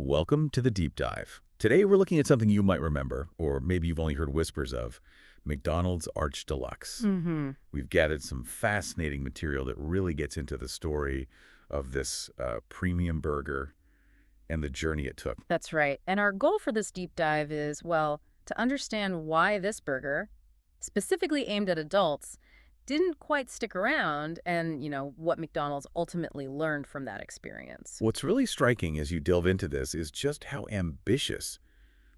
Welcome to the Deep Dive. Today we're looking at something you might remember, or maybe you've only heard whispers of, McDonald's Arch Deluxe. We've gathered some fascinating material that really gets into the story of this premium burger and the journey it took. That's right. And our goal for this deep dive is, well, to understand why this burger, specifically aimed at adults, didn't quite stick around and, what McDonald's ultimately learned from that experience. What's really striking as you delve into this is just how ambitious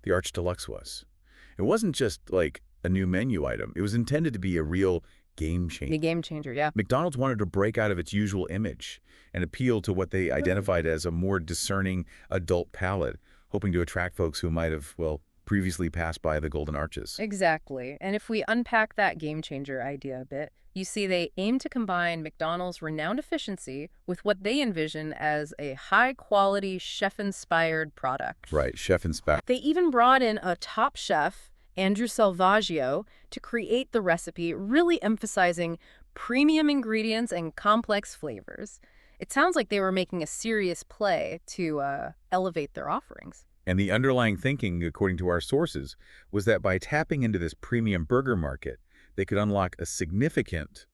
the Arch Deluxe was. It wasn't just like a new menu item. It was intended to be a real game changer. The game changer, yeah. McDonald's wanted to break out of its usual image and appeal to what they identified as a more discerning adult palate, hoping to attract folks who might have, well, previously passed by the Golden Arches. Exactly. And if we unpack that game changer idea a bit, you see they aim to combine McDonald's renowned efficiency with what they envision as a high-quality, chef-inspired product. Right, chef-inspired. They even brought in a top chef, Andrew Salvaggio, to create the recipe, really emphasizing premium ingredients and complex flavors. It sounds like they were making a serious play to elevate their offerings. And the underlying thinking, according to our sources, was that by tapping into this premium burger market, they could unlock a significant,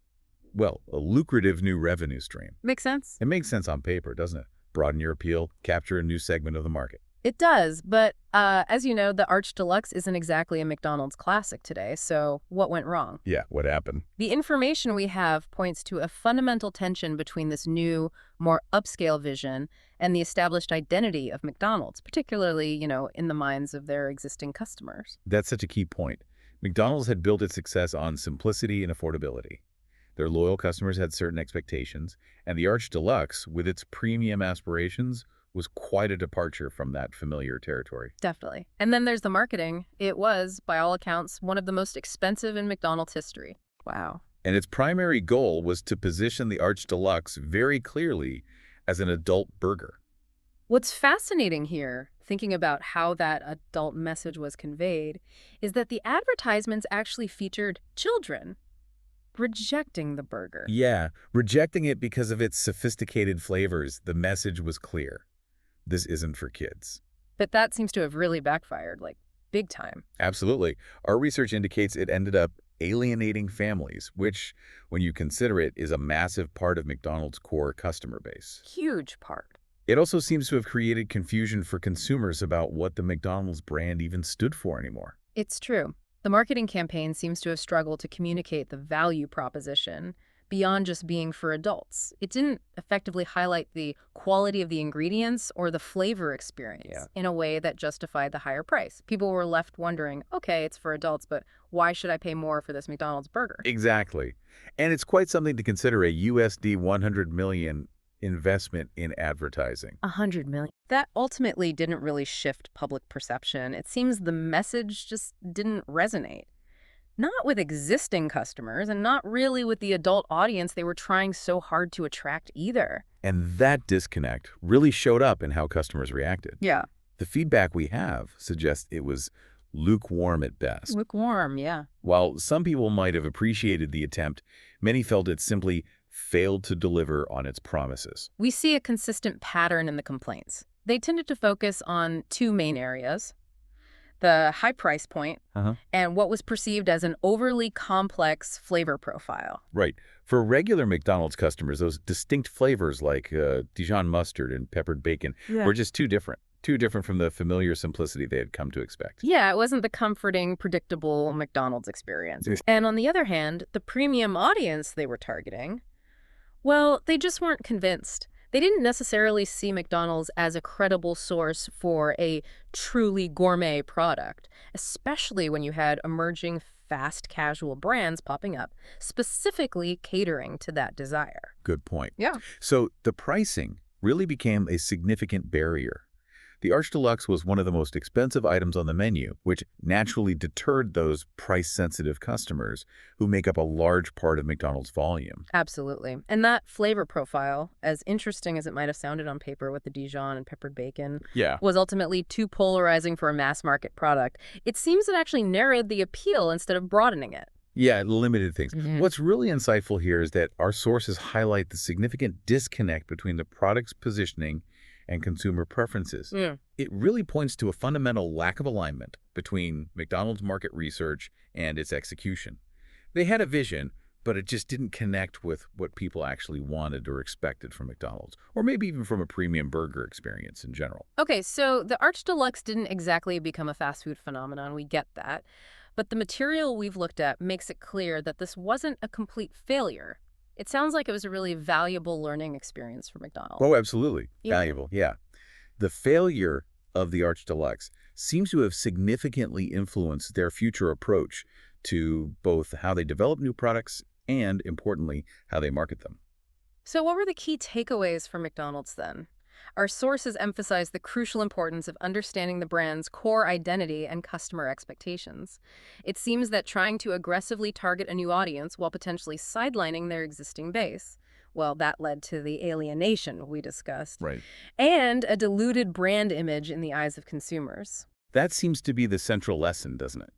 well, a lucrative new revenue stream. Makes sense? It makes sense on paper, doesn't it? Broaden your appeal, capture a new segment of the market. It does, but as you know, the Arch Deluxe isn't exactly a McDonald's classic today, so what went wrong? Yeah, what happened? The information we have points to a fundamental tension between this new, more upscale vision and the established identity of McDonald's, particularly, in the minds of their existing customers. That's such a key point. McDonald's had built its success on simplicity and affordability. Their loyal customers had certain expectations, and the Arch Deluxe, with its premium aspirations, was quite a departure from that familiar territory. Definitely. And then there's the marketing. It was, by all accounts, one of the most expensive in McDonald's history. Wow. And its primary goal was to position the Arch Deluxe very clearly as an adult burger. What's fascinating here, thinking about how that adult message was conveyed, is that the advertisements actually featured children rejecting the burger. Yeah, rejecting it because of its sophisticated flavors. The message was clear. This isn't for kids. But that seems to have really backfired, big time. Absolutely. Our research indicates it ended up alienating families, which, when you consider it, is a massive part of McDonald's core customer base. Huge part. It also seems to have created confusion for consumers about what the McDonald's brand even stood for anymore. It's true. The marketing campaign seems to have struggled to communicate the value proposition beyond just being for adults. It didn't effectively highlight the quality of the ingredients or the flavor experience in a way that justified the higher price. People were left wondering, okay, it's for adults, but why should I pay more for this McDonald's burger? Exactly. And it's quite something to consider a USD 100 million investment in advertising. 100 million. That ultimately didn't really shift public perception. It seems the message just didn't resonate. Not with existing customers and not really with the adult audience they were trying so hard to attract either. And that disconnect really showed up in how customers reacted. Yeah. The feedback we have suggests it was lukewarm at best. Lukewarm, yeah. While some people might have appreciated the attempt, many felt it simply failed to deliver on its promises. We see a consistent pattern in the complaints. They tended to focus on two main areas: the high price point and what was perceived as an overly complex flavor profile. Right. For regular McDonald's customers, those distinct flavors like Dijon mustard and peppered bacon were just too different. Too different from the familiar simplicity they had come to expect. Yeah, it wasn't the comforting, predictable McDonald's experience. And on the other hand, the premium audience they were targeting, well, they just weren't convinced. They didn't necessarily see McDonald's as a credible source for a truly gourmet product, especially when you had emerging fast casual brands popping up, specifically catering to that desire. Good point. Yeah. So the pricing really became a significant barrier. The Arch Deluxe was one of the most expensive items on the menu, which naturally deterred those price-sensitive customers who make up a large part of McDonald's volume. Absolutely. And that flavor profile, as interesting as it might have sounded on paper with the Dijon and peppered bacon, was ultimately too polarizing for a mass-market product. It seems it actually narrowed the appeal instead of broadening it. Yeah, it limited things. What's really insightful here is that our sources highlight the significant disconnect between the product's positioning and consumer preferences. Yeah. It really points to a fundamental lack of alignment between McDonald's market research and its execution. They had a vision, but it just didn't connect with what people actually wanted or expected from McDonald's, or maybe even from a premium burger experience in general. Okay, so the Arch Deluxe didn't exactly become a fast food phenomenon. We get that. But the material we've looked at makes it clear that this wasn't a complete failure. It sounds like it was a really valuable learning experience for McDonald's. Oh, absolutely. Yeah. Valuable, yeah. The failure of the Arch Deluxe seems to have significantly influenced their future approach to both how they develop new products and, importantly, how they market them. So what were the key takeaways for McDonald's then? Our sources emphasize the crucial importance of understanding the brand's core identity and customer expectations. It seems that trying to aggressively target a new audience while potentially sidelining their existing base, well, that led to the alienation we discussed, Right. and a diluted brand image in the eyes of consumers. That seems to be the central lesson, doesn't it?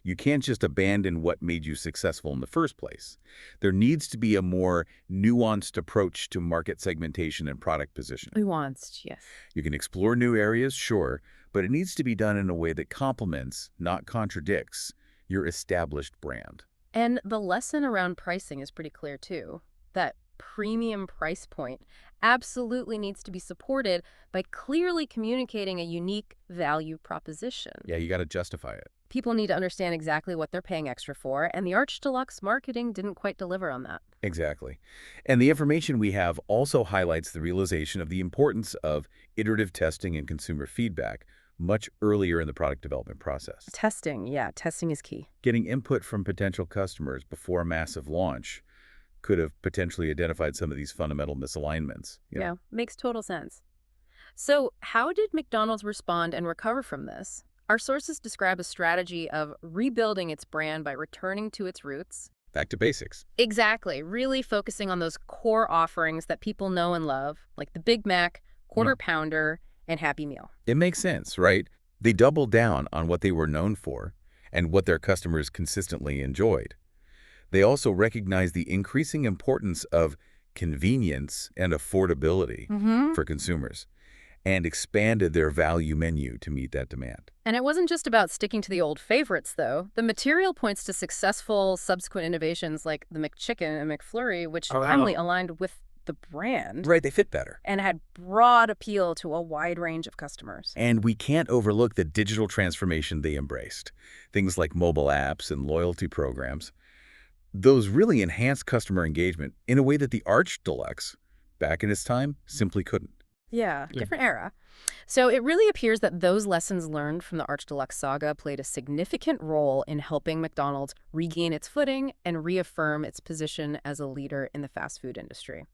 You can't just abandon what made you successful in the first place. There needs to be a more nuanced approach to market segmentation and product positioning. Nuanced, yes. You can explore new areas, sure, but it needs to be done in a way that complements, not contradicts, your established brand. And the lesson around pricing is pretty clear too. That premium price point absolutely needs to be supported by clearly communicating a unique value proposition. Yeah, you got to justify it. People need to understand exactly what they're paying extra for, and the Arch Deluxe marketing didn't quite deliver on that. Exactly. And the information we have also highlights the realization of the importance of iterative testing and consumer feedback much earlier in the product development process. Testing, yeah, testing is key. Getting input from potential customers before a massive launch could have potentially identified some of these fundamental misalignments. Yeah, makes total sense. So how did McDonald's respond and recover from this? Our sources describe a strategy of rebuilding its brand by returning to its roots. Back to basics. Exactly, really focusing on those core offerings that people know and love, like the Big Mac, Quarter Pounder, and Happy Meal. It makes sense, right? They doubled down on what they were known for and what their customers consistently enjoyed. They also recognized the increasing importance of convenience and affordability for consumers and expanded their value menu to meet that demand. And it wasn't just about sticking to the old favorites, though. The material points to successful subsequent innovations like the McChicken and McFlurry, which finally aligned with the brand. Right, they fit better. And had broad appeal to a wide range of customers. And we can't overlook the digital transformation they embraced. Things like mobile apps and loyalty programs. Those really enhanced customer engagement in a way that the Arch Deluxe, back in its time, simply couldn't. Yeah, different era. So it really appears that those lessons learned from the Arch Deluxe saga played a significant role in helping McDonald's regain its footing and reaffirm its position as a leader in the fast food industry.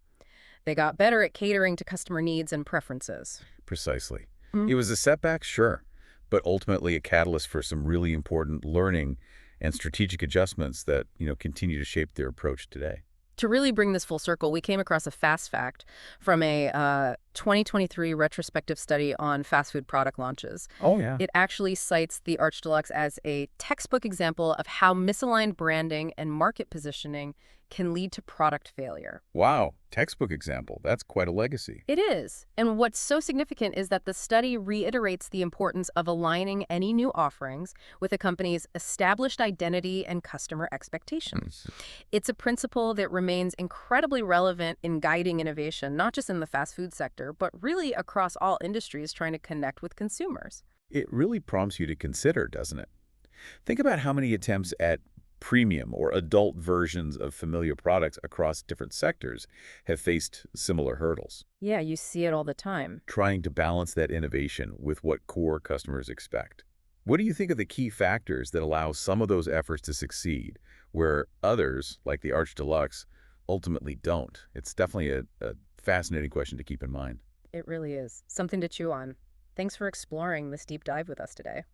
They got better at catering to customer needs and preferences. Precisely. It was a setback, sure, but ultimately a catalyst for some really important learning and strategic adjustments that, continue to shape their approach today. To really bring this full circle, we came across a fast fact from a 2023 retrospective study on fast food product launches. Oh, yeah. It actually cites the Arch Deluxe as a textbook example of how misaligned branding and market positioning can lead to product failure. Wow, textbook example. That's quite a legacy. It is. And what's so significant is that the study reiterates the importance of aligning any new offerings with a company's established identity and customer expectations. It's a principle that remains incredibly relevant in guiding innovation, not just in the fast food sector, but really across all industries trying to connect with consumers. It really prompts you to consider, doesn't it? Think about how many attempts at premium or adult versions of familiar products across different sectors have faced similar hurdles. Yeah, you see it all the time. Trying to balance that innovation with what core customers expect. What do you think are the key factors that allow some of those efforts to succeed, where others, like the Arch Deluxe, ultimately don't? It's definitely a fascinating question to keep in mind. It really is. Something to chew on. Thanks for exploring this deep dive with us today.